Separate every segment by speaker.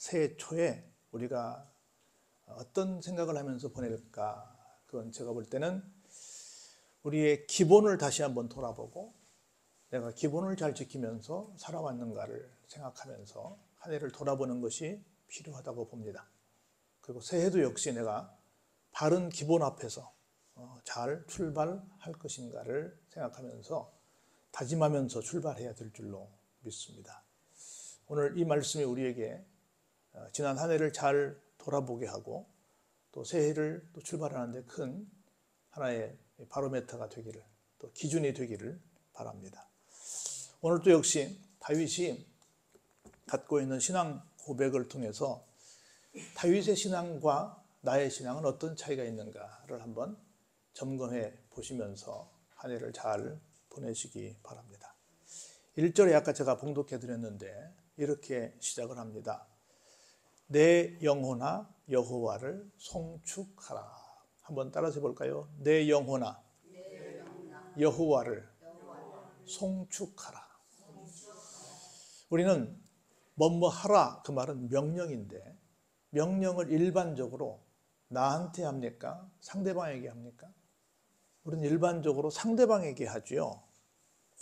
Speaker 1: 새해 초에 우리가 어떤 생각을 하면서 보낼까? 그건 제가 볼 때는 우리의 기본을 다시 한번 돌아보고 내가 기본을 잘 지키면서 살아왔는가를 생각하면서 한 해를 돌아보는 것이 필요하다고 봅니다. 그리고 새해도 역시 내가 바른 기본 앞에서 잘 출발할 것인가를 생각하면서 다짐하면서 출발해야 될 줄로 믿습니다. 오늘 이 말씀이 우리에게 지난 한 해를 잘 돌아보게 하고 또 새해를 또 출발하는데 큰 하나의 바로메터가 되기를, 또 기준이 되기를 바랍니다. 오늘도 역시 다윗이 갖고 있는 신앙 고백을 통해서 다윗의 신앙과 나의 신앙은 어떤 차이가 있는가를 한번 점검해 보시면서 한 해를 잘 보내시기 바랍니다. 1절에 아까 제가 봉독해 드렸는데 이렇게 시작을 합니다. 내 영혼아 여호와를 송축하라. 한번 따라서 해볼까요? 내 영혼아 여호와를 송축하라. 우리는 뭐뭐 하라 그 말은 명령인데 명령을 일반적으로 나한테 합니까? 상대방에게 합니까? 우리는 일반적으로 상대방에게 하죠.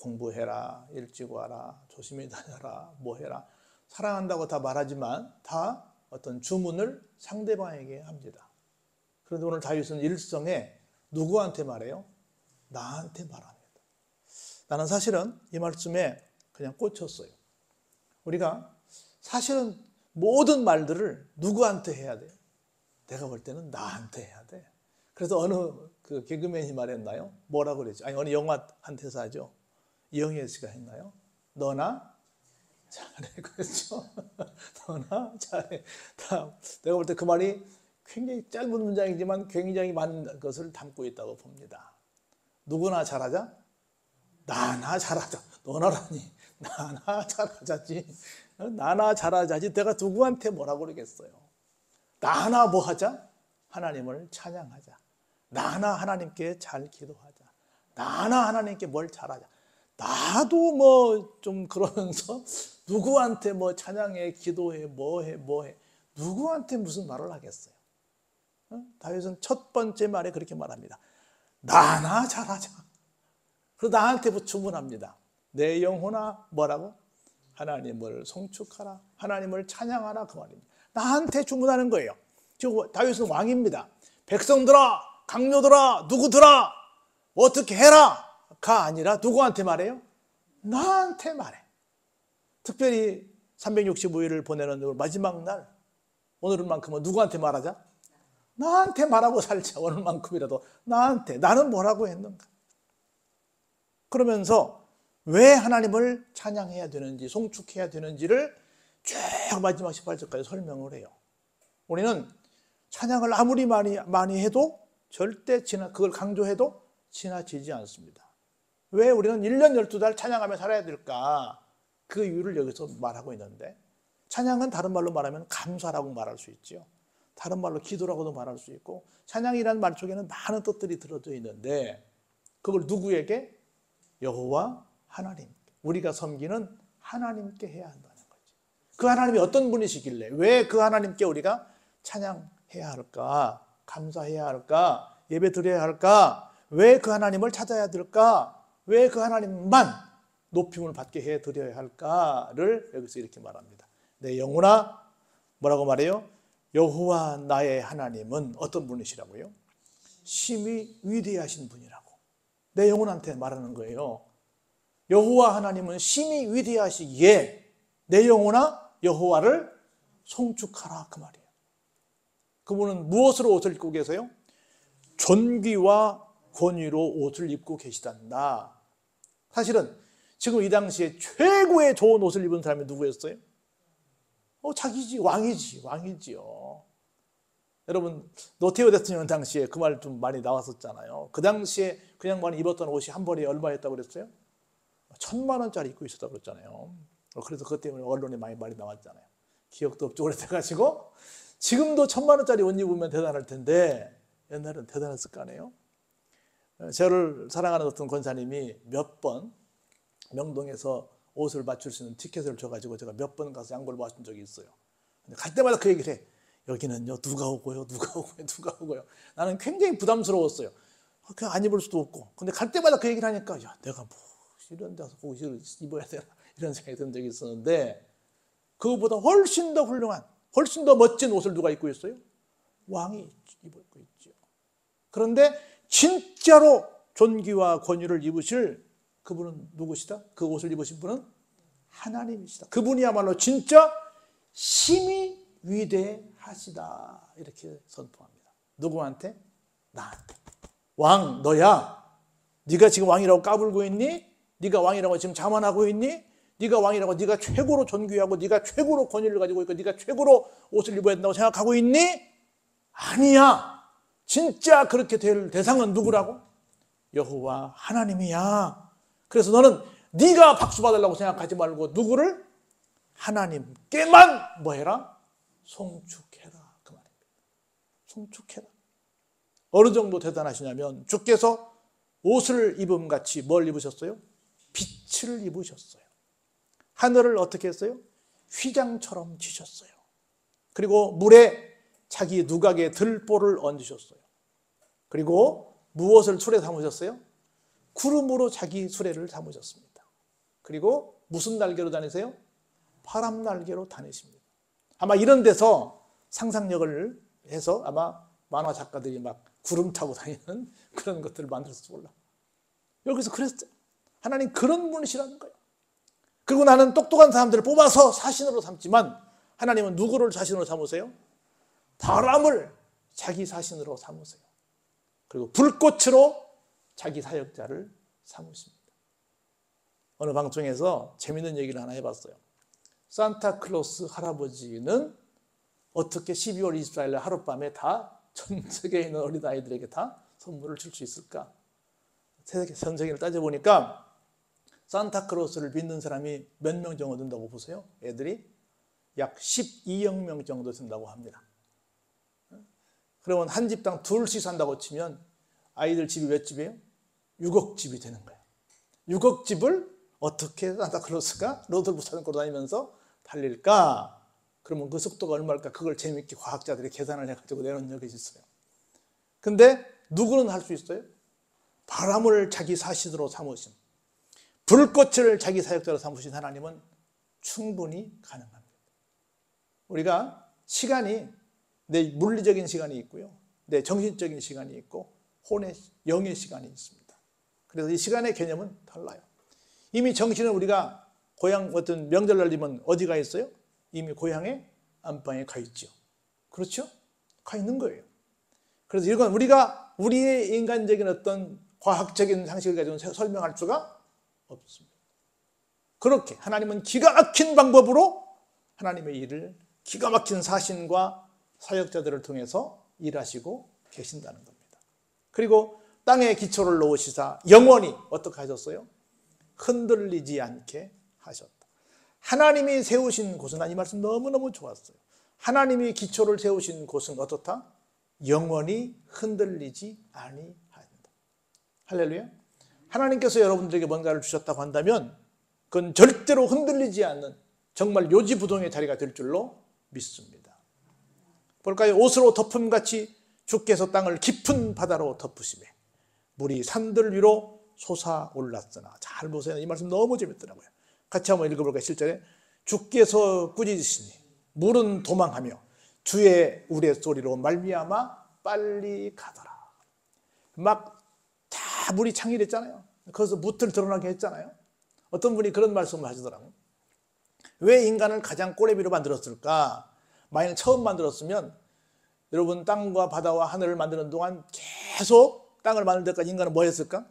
Speaker 1: 공부해라, 일찍 와라, 조심히 다녀라, 뭐 해라. 사랑한다고 다 말하지만 다 어떤 주문을 상대방에게 합니다. 그런데 오늘 다윗은 일성에 누구한테 말해요? 나한테 말합니다. 나는 사실은 이 말씀에 그냥 꽂혔어요. 우리가 사실은 모든 말들을 누구한테 해야 돼요? 내가 볼 때는 나한테 해야 돼. 그래서 어느 그 개그맨이 말했나요? 뭐라고 그랬죠? 아니 어느 영화 한 대사죠. 이영애 씨가 했나요? 너나 잘해. 그랬죠. 너나 잘해. 내가 볼 때 그 말이 굉장히 짧은 문장이지만 굉장히 많은 것을 담고 있다고 봅니다. 누구나 잘하자? 나나 잘하자. 너나라니. 나나 잘하자지. 나나 잘하자지. 내가 누구한테 뭐라고 그러겠어요. 나나 뭐 하자? 하나님을 찬양하자. 나나 하나님께 잘 기도하자. 나나 하나님께 뭘 잘하자. 나도 뭐 좀 그러면서 누구한테 뭐 찬양해, 기도해, 뭐해. 누구한테 무슨 말을 하겠어요. 다윗은 첫 번째 말에 그렇게 말합니다. 나나 잘하자. 그리고 나한테 주문합니다. 내 영혼아 뭐라고? 하나님을 송축하라. 하나님을 찬양하라 그 말입니다. 나한테 주문하는 거예요. 지금 다윗은 왕입니다. 백성들아, 강요들아, 누구들아 어떻게 해라가 아니라 누구한테 말해요? 나한테 말해. 특별히 365일을 보내는 마지막 날 오늘만큼은 누구한테 말하자? 나한테 말하고 살자. 오늘만큼이라도 나한테. 나는 뭐라고 했는가? 그러면서 왜 하나님을 찬양해야 되는지 송축해야 되는지를 쭉 마지막 18절까지 설명을 해요. 우리는 찬양을 아무리 많이 해도 절대 그걸 강조해도 지나치지 않습니다. 왜 우리는 1년 12달 찬양하며 살아야 될까? 그 이유를 여기서 말하고 있는데 찬양은 다른 말로 말하면 감사라고 말할 수 있죠. 다른 말로 기도라고도 말할 수 있고 찬양이라는 말 속에는 많은 뜻들이 들어져 있는데 그걸 누구에게? 여호와 하나님, 우리가 섬기는 하나님께 해야 한다는 거지. 그 하나님이 어떤 분이시길래 왜 그 하나님께 우리가 찬양해야 할까? 감사해야 할까? 예배 드려야 할까? 왜 그 하나님을 찾아야 될까? 왜 그 하나님만 높임을 받게 해드려야 할까를 여기서 이렇게 말합니다. 내 영혼아 뭐라고 말해요? 여호와 나의 하나님은 어떤 분이시라고요? 심히 위대하신 분이라고 내 영혼한테 말하는 거예요. 여호와 하나님은 심히 위대하시기에 내 영혼아 여호와를 송축하라 그 말이에요. 그분은 무엇으로 옷을 입고 계세요? 존귀와 권위로 옷을 입고 계시단다. 사실은 지금 이 당시에 최고의 좋은 옷을 입은 사람이 누구였어요? 자기지, 왕이지요. 여러분 노태우 대통령 당시에 그 말 좀 많이 나왔었잖아요. 그 당시에 그 양반이 입었던 옷이 한 벌에 얼마였다고 그랬어요? 1,000만 원짜리 입고 있었다고 그랬잖아요. 그래서 그것 때문에 언론에 많이 말이 나왔잖아요. 기억도 없죠. 그래가지고 지금도 1,000만 원짜리 옷 입으면 대단할 텐데 옛날엔 대단했을 거 아니에요. 저를 사랑하는 어떤 권사님이 몇 번 명동에서 옷을 맞출 수 있는 티켓을 줘가지고 제가 몇 번 가서 양보를 맞춘 적이 있어요. 갈 때마다 그 얘기를 해. 여기는요, 누가 오고요, 누가 오고요, 누가 오고요. 나는 굉장히 부담스러웠어요. 그냥 안 입을 수도 없고. 근데 갈 때마다 그 얘기를 하니까, 야, 내가 뭐 이런 데서 옷을 입어야 되나 이런 생각이 든 적이 있었는데, 그거보다 훨씬 더 훌륭한, 훨씬 더 멋진 옷을 누가 입고 있어요? 왕이 입고 있죠. 그런데 진짜로 존귀와 권위를 입으실 그분은 누구시다? 그 옷을 입으신 분은 하나님이시다. 그분이야말로 진짜 심히 위대하시다. 이렇게 선포합니다. 누구한테? 나한테. 왕, 너야. 네가 지금 왕이라고 까불고 있니? 네가 왕이라고 지금 자만하고 있니? 네가 왕이라고 네가 최고로 존귀하고 네가 최고로 권위를 가지고 있고 네가 최고로 옷을 입어야 된다고 생각하고 있니? 아니야. 진짜 그렇게 될 대상은 누구라고? 여호와 하나님이야. 그래서 너는 네가 박수 받으려고 생각하지 말고 누구를? 하나님께만 뭐 해라? 송축해라. 그 말입니다. 송축해라. 어느 정도 대단하시냐면 주께서 옷을 입음같이 뭘 입으셨어요? 빛을 입으셨어요. 하늘을 어떻게 했어요? 휘장처럼 지셨어요. 그리고 물에 자기 누각에 들보를 얹으셨어요. 그리고 무엇을 수레 삼으셨어요? 구름으로 자기 수레를 삼으셨습니다. 그리고 무슨 날개로 다니세요? 바람 날개로 다니십니다. 아마 이런 데서 상상력을 해서 아마 만화 작가들이 막 구름 타고 다니는 그런 것들을 만들었을지 몰라. 여기서 그랬어요. 하나님 그런 분이시라는 거예요. 그리고 나는 똑똑한 사람들을 뽑아서 사신으로 삼지만 하나님은 누구를 사신으로 삼으세요? 바람을 자기 사신으로 삼으세요. 그리고 불꽃으로 자기 사역자를 삼으십니다. 어느 방송에서 재밌는 얘기를 하나 해봤어요. 산타클로스 할아버지는 어떻게 12월 24일 하룻밤에 다 전 세계에 있는 어린아이들에게 다 선물을 줄 수 있을까? 전 세계를 따져보니까 산타클로스를 믿는 사람이 몇 명 정도 된다고 보세요? 애들이 약 12억 명 정도 된다고 합니다. 그러면 한 집당 둘씩 산다고 치면 아이들 집이 몇 집이에요? 6억 집이 되는 거예요. 6억 집을 어떻게 산타클로스가 로드를 자전거로 다니면서 달릴까? 그러면 그 속도가 얼마일까? 그걸 재미있게 과학자들이 계산을 해가지고 내놓은 적이 있어요. 근데 누구는 할 수 있어요? 바람을 자기 사신으로 삼으신, 불꽃을 자기 사역자로 삼으신 하나님은 충분히 가능합니다. 우리가 시간이 내 물리적인 시간이 있고요, 내 정신적인 시간이 있고 혼의 영의 시간이 있습니다. 그래서 이 시간의 개념은 달라요. 이미 정신은 우리가 고향 어떤 명절날 되면 어디 가 있어요? 이미 고향의 안방에 가 있죠. 그렇죠? 가 있는 거예요. 그래서 이건 우리가 우리의 인간적인 어떤 과학적인 상식을 가지고 설명할 수가 없습니다. 그렇게 하나님은 기가 막힌 방법으로 하나님의 일을 기가 막힌 사신과 사역자들을 통해서 일하시고 계신다는 겁니다. 그리고 땅에 기초를 놓으시사 영원히 어떻게 하셨어요? 흔들리지 않게 하셨다. 하나님이 세우신 곳은, 난 이 말씀 너무너무 좋았어요. 하나님이 기초를 세우신 곳은 어떻다? 영원히 흔들리지 아니한다. 할렐루야. 하나님께서 여러분들에게 뭔가를 주셨다고 한다면 그건 절대로 흔들리지 않는 정말 요지부동의 자리가 될 줄로 믿습니다. 볼까요? 옷으로 덮음같이 주께서 땅을 깊은 바다로 덮으시매 물이 산들 위로 솟아올랐으나. 잘 보세요. 이 말씀 너무 재밌더라고요. 같이 한번 읽어볼까요? 7절에 주께서 꾸짖으시니 물은 도망하며 주의 우레소리로 말미암아 빨리 가더라. 막 다 물이 창일했잖아요. 거기서 무틀 드러나게 했잖아요. 어떤 분이 그런 말씀을 하시더라고요. 왜 인간을 가장 꼬레비로 만들었을까? 만약 처음 만들었으면 여러분 땅과 바다와 하늘을 만드는 동안 계속 땅을 만들 때까지 인간은 뭐 했을까?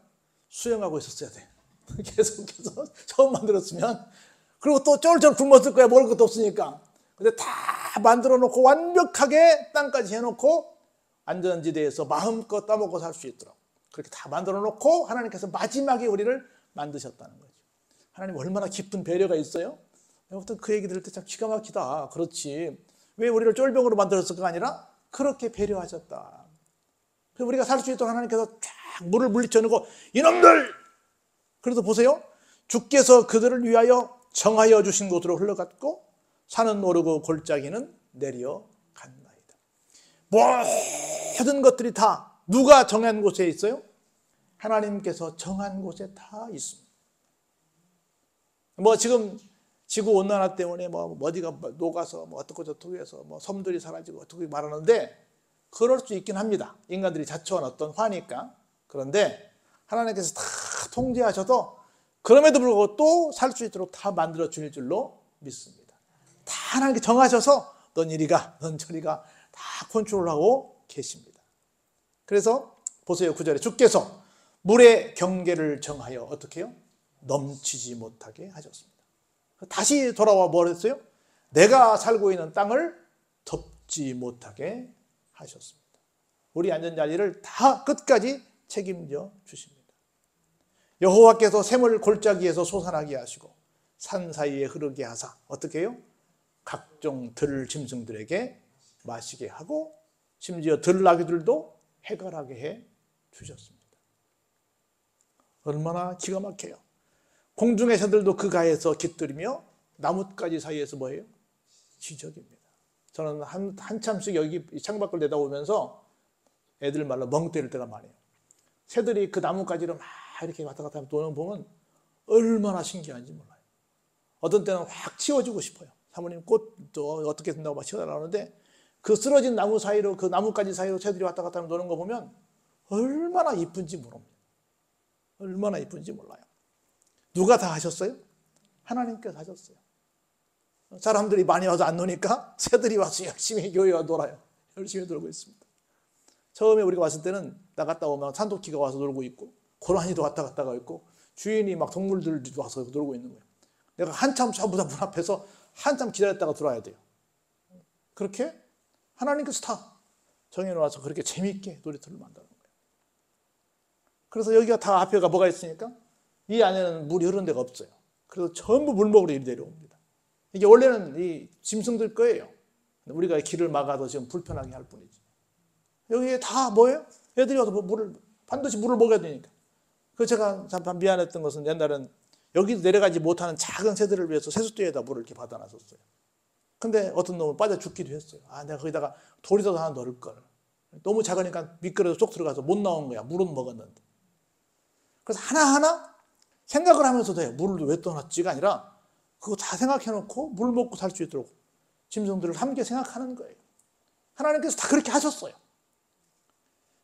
Speaker 1: 수영하고 있었어야 돼. 계속해서 처음 만들었으면. 그리고 또 쫄쫄 굶었을 거야. 먹을 것도 없으니까. 근데 다 만들어 놓고 완벽하게 땅까지 해놓고 안전지대에서 마음껏 따먹고 살 수 있도록 그렇게 다 만들어 놓고 하나님께서 마지막에 우리를 만드셨다는 거죠. 하나님 얼마나 깊은 배려가 있어요? 아무튼 그 얘기 들을 때 참 기가 막히다. 그렇지. 왜 우리를 쫄병으로 만들었을까 아니라 그렇게 배려하셨다. 그래서 우리가 살 수 있도록 하나님께서 쫙 물을 물리쳐 놓고 이놈들! 그래서 보세요. 주께서 그들을 위하여 정하여 주신 곳으로 흘러갔고 산은 오르고 골짜기는 내려간나이다. 모든 것들이 다 누가 정한 곳에 있어요? 하나님께서 정한 곳에 다 있습니다. 뭐 지금 지구 온난화 때문에 뭐 어디가 녹아서 뭐 어떻고 저떻고 해서 뭐 섬들이 사라지고 어떻게 말하는데 그럴 수 있긴 합니다. 인간들이 자초한 어떤 화니까. 그런데 하나님께서 다 통제하셔도 그럼에도 불구하고 또 살 수 있도록 다 만들어 주실 줄로 믿습니다. 다 하나님께 정하셔서 넌 이리가 넌 저리가 다 컨트롤하고 계십니다. 그래서 보세요. 9절에 주께서 물의 경계를 정하여 어떻게 해요? 넘치지 못하게 하셨습니다. 다시 돌아와 뭘 했어요? 내가 살고 있는 땅을 덮지 못하게 하셨습니다. 우리 앉은 자리를 다 끝까지 책임져 주십니다. 여호와께서 샘을 골짜기에서 솟아나게 하시고 산 사이에 흐르게 하사 어떻게 해요? 각종 들 짐승들에게 마시게 하고 심지어 들나귀들도 해갈하게 해 주셨습니다. 얼마나 기가 막혀요. 공중의 새들도 그 가에서 깃들이며 나뭇가지 사이에서 뭐예요? 지저귀입니다. 저는 한참씩 여기 창밖을 내다보면서 애들 말로 멍 때릴 때가 많아요. 새들이 그 나뭇가지로 막 이렇게 왔다 갔다 노는 거 보면 얼마나 신기한지 몰라요. 어떤 때는 확 치워주고 싶어요. 사모님 꽃도 어떻게 된다고 막 치워달라고 하는데 그 쓰러진 나무 사이로 그 나뭇가지 사이로 새들이 왔다 갔다 노는 거 보면 얼마나 이쁜지 모릅니다. 얼마나 이쁜지 몰라요. 누가 다 하셨어요? 하나님께서 하셨어요. 사람들이 많이 와서 안 노니까 새들이 와서 열심히 교회에 와 놀아요. 열심히 놀고 있습니다. 처음에 우리가 왔을 때는 나갔다 오면 산토끼가 와서 놀고 있고 고라니도 왔다 갔다가 있고 주인이 막 동물들 와서 놀고 있는 거예요. 내가 한참 전부 다 문 앞에서 한참 기다렸다가 들어와야 돼요. 그렇게 하나님께서 다 정해놓아서 그렇게 재미있게 놀이터를 만드는 거예요. 그래서 여기가 다 앞에가 뭐가 있으니까 이 안에는 물이 흐르는 데가 없어요. 그래서 전부 물 먹으러 이리 내려옵니다. 이게 원래는 이 짐승들 거예요. 우리가 길을 막아서 지금 불편하게 할 뿐이지. 여기에 다 뭐예요? 애들이 와서 반드시 물을 먹여야 되니까. 그래서 제가 참 미안했던 것은 옛날엔 여기 내려가지 못하는 작은 새들을 위해서 세숫대에다 물을 이렇게 받아놨었어요. 근데 어떤 놈은 빠져 죽기도 했어요. 내가 거기다가 돌이라도 하나 넣을 걸. 너무 작으니까 미끄러져 쏙 들어가서 못 나온 거야. 물은 먹었는데. 그래서 하나하나 생각을 하면서도 해요. 물을 왜 떠났지가 아니라 그거 다 생각해놓고 물 먹고 살 수 있도록 짐승들을 함께 생각하는 거예요. 하나님께서 다 그렇게 하셨어요.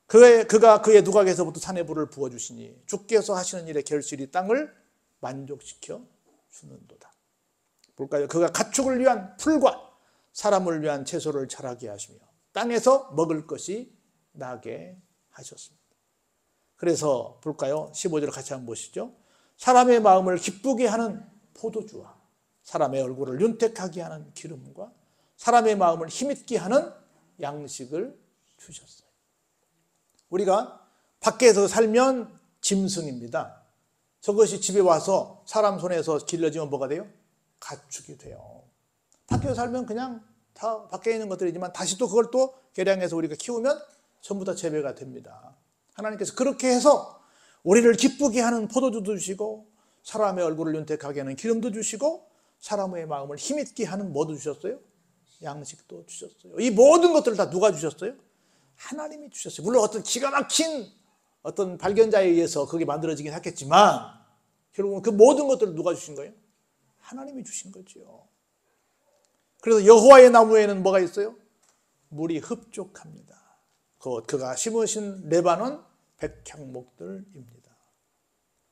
Speaker 1: 그가 그의 누각에서부터 산에 불을 부어주시니 주께서 하시는 일의 결실이 땅을 만족시켜 주는도다. 볼까요? 그가 가축을 위한 풀과 사람을 위한 채소를 자라게 하시며 땅에서 먹을 것이 나게 하셨습니다. 그래서 볼까요? 15절 같이 한번 보시죠. 사람의 마음을 기쁘게 하는 포도주와 사람의 얼굴을 윤택하게 하는 기름과 사람의 마음을 힘있게 하는 양식을 주셨어요. 우리가 밖에서 살면 짐승입니다. 저것이 집에 와서 사람 손에서 길러지면 뭐가 돼요? 가축이 돼요. 밖에서 살면 그냥 다 밖에 있는 것들이지만 다시 또 그걸 또 개량해서 우리가 키우면 전부 다 재배가 됩니다. 하나님께서 그렇게 해서 우리를 기쁘게 하는 포도주도 주시고 사람의 얼굴을 윤택하게 하는 기름도 주시고 사람의 마음을 힘있게 하는 뭐도 주셨어요? 양식도 주셨어요. 이 모든 것들을 다 누가 주셨어요? 하나님이 주셨어요. 물론 어떤 기가 막힌 어떤 발견자에 의해서 그게 만들어지긴 했겠지만 결국은 그 모든 것들을 누가 주신 거예요? 하나님이 주신 거죠. 그래서 여호와의 나무에는 뭐가 있어요? 물이 흡족합니다. 그가 심으신 레바논 백향목들입니다.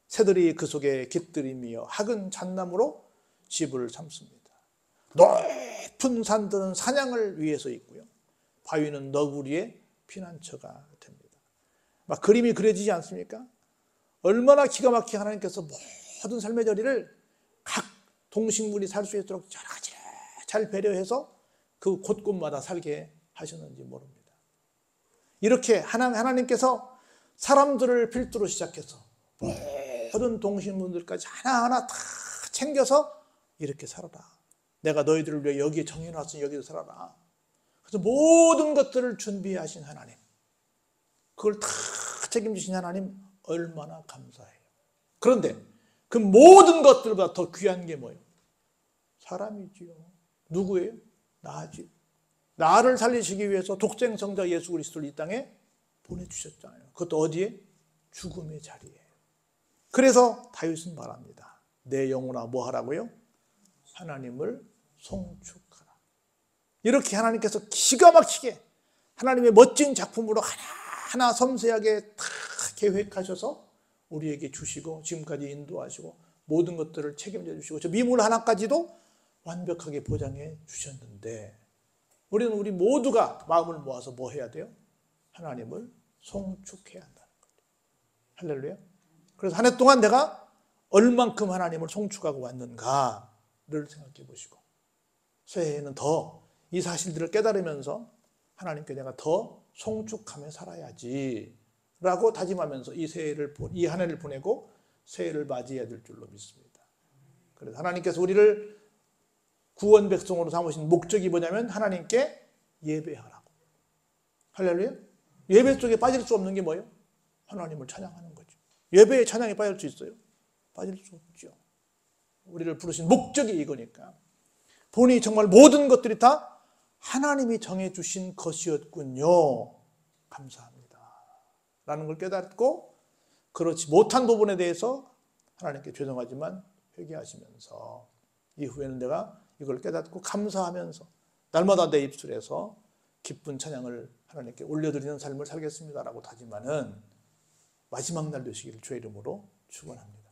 Speaker 1: 새들이 그 속에 깃들이며 학은 잣나무로 집을 삼습니다. 높은 산들은 사냥을 위해서 있고요. 바위는 너구리의 피난처가 됩니다. 막 그림이 그려지지 않습니까? 얼마나 기가 막히게 하나님께서 모든 삶의 자리를 각 동식물이 살 수 있도록 여러 가지를 잘 배려해서 그 곳곳마다 살게 하셨는지 모릅니다. 이렇게 하나님께서 사람들을 필두로 시작해서 모든 동식물들까지 하나하나 다 챙겨서 이렇게 살아라. 내가 너희들을 위해 여기에 정해놨으니 여기서 살아라. 그래서 모든 것들을 준비하신 하나님, 그걸 다 책임지신 하나님 얼마나 감사해요. 그런데 그 모든 것들보다 더 귀한 게 뭐예요? 사람이지요. 누구예요? 나지. 나를 살리시기 위해서 독생성자 예수 그리스도를 이 땅에 보내주셨잖아요. 그것도 어디에? 죽음의 자리에. 그래서 다윗은 말합니다. 내 영혼아 뭐 하라고요? 하나님을 송축하라. 이렇게 하나님께서 기가 막히게 하나님의 멋진 작품으로 하나하나 섬세하게 다 계획하셔서 우리에게 주시고 지금까지 인도하시고 모든 것들을 책임져 주시고 저 미물 하나까지도 완벽하게 보장해 주셨는데 우리는 우리 모두가 마음을 모아서 뭐 해야 돼요? 하나님을 송축해야 한다는 거죠. 할렐루야. 그래서 한 해 동안 내가 얼만큼 하나님을 송축하고 왔는가를 생각해 보시고 새해에는 더 이 사실들을 깨달으면서 하나님께 내가 더 송축하며 살아야지 라고 다짐하면서 이 한 해를 보내고 새해를 맞이해야 될 줄로 믿습니다. 그래서 하나님께서 우리를 구원 백성으로 삼으신 목적이 뭐냐면 하나님께 예배하라고. 할렐루야. 예배 속에 빠질 수 없는 게 뭐예요? 하나님을 찬양하는 거죠. 예배에 찬양이 빠질 수 있어요? 빠질 수 없죠. 우리를 부르신 목적이 이거니까. 보니 정말 모든 것들이 다 하나님이 정해주신 것이었군요. 감사합니다. 라는 걸 깨닫고 그렇지 못한 부분에 대해서 하나님께 죄송하지만 회개하시면서 이후에는 내가 이걸 깨닫고 감사하면서 날마다 내 입술에서 기쁜 찬양을 하나님께 올려드리는 삶을 살겠습니다라고 다짐하는 마지막 날 되시기를 주의 이름으로 축원합니다.